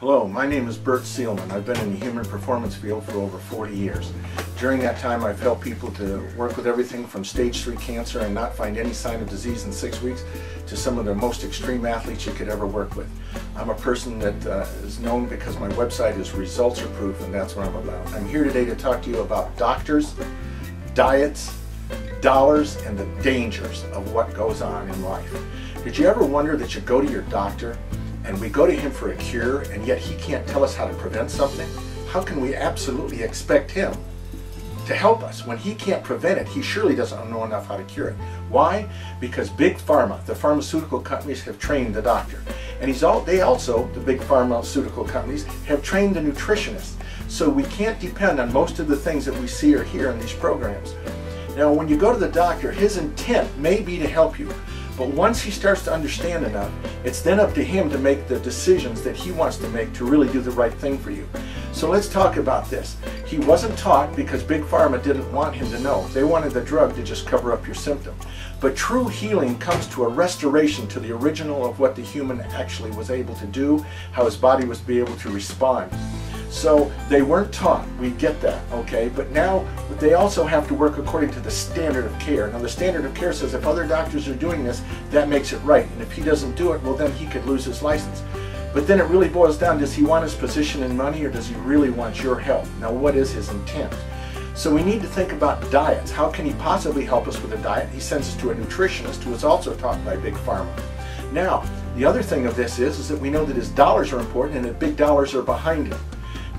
Hello, my name is Bert Seelman. I've been in the human performance field for over 40 years. During that time, I've helped people to work with everything from stage 3 cancer and not find any sign of disease in 6 weeks to some of the most extreme athletes you could ever work with. I'm a person that is known because my website is Results Are Proof, and that's what I'm about. I'm here today to talk to you about doctors, diets, dollars, and the dangers of what goes on in life. Did you ever wonder that you go to your doctor and we go to him for a cure, and yet he can't tell us how to prevent something? How can we absolutely expect him to help us when he can't prevent it? He surely doesn't know enough how to cure it. Why? Because big pharma, the pharmaceutical companies, have trained the doctor. And they also, the big pharmaceutical companies, have trained the nutritionist. So we can't depend on most of the things that we see or hear in these programs. Now, when you go to the doctor, his intent may be to help you. But once he starts to understand enough, it's then up to him to make the decisions that he wants to make to really do the right thing for you. So let's talk about this. He wasn't taught because Big Pharma didn't want him to know. They wanted the drug to just cover up your symptom. But true healing comes to a restoration to the original of what the human actually was able to do, how his body was able to respond. So they weren't taught, we get that, okay? But now they also have to work according to the standard of care. Now the standard of care says if other doctors are doing this, that makes it right. And if he doesn't do it, well then he could lose his license. But then it really boils down, does he want his position and money, or does he really want your health? Now what is his intent? So we need to think about diets. How can he possibly help us with a diet? He sends us to a nutritionist who is also taught by Big Pharma. Now, the other thing of this is that we know that his dollars are important and that big dollars are behind him.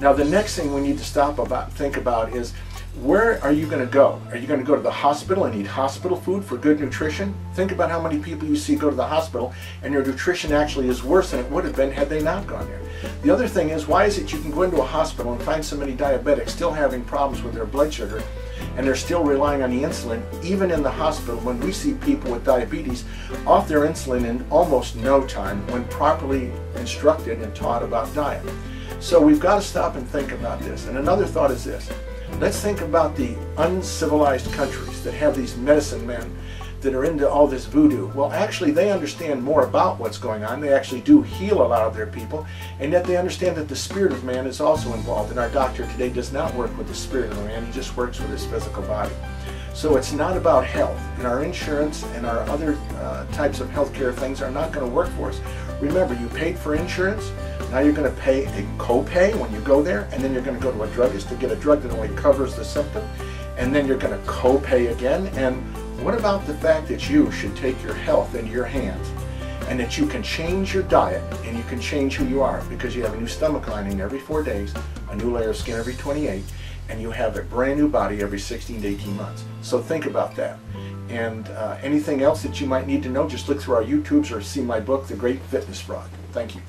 Now the next thing we need to think about is, where are you going to go? Are you going to go to the hospital and eat hospital food for good nutrition? Think about how many people you see go to the hospital and their nutrition actually is worse than it would have been had they not gone there. The other thing is, why is it you can go into a hospital and find so many diabetics still having problems with their blood sugar, and they're still relying on the insulin even in the hospital, when we see people with diabetes off their insulin in almost no time when properly instructed and taught about diet? So we've got to stop and think about this. And another thought is this. Let's think about the uncivilized countries that have these medicine men that are into all this voodoo. Well, actually they understand more about what's going on. They actually do heal a lot of their people, and yet they understand that the spirit of man is also involved. And our doctor today does not work with the spirit of the man, he just works with his physical body. So it's not about health, and our insurance and our other types of healthcare things are not going to work for us. Remember, you paid for insurance, now you're going to pay a copay when you go there, and then you're going to go to a druggist to get a drug that only covers the symptom, and then you're going to copay again. And what about the fact that you should take your health into your hands, and that you can change your diet and you can change who you are, because you have a new stomach lining every 4 days, a new layer of skin every 28, and you have a brand new body every 16 to 18 months. So think about that. And anything else that you might need to know, just look through our YouTubes or see my book, The Great Fitness Fraud. Thank you.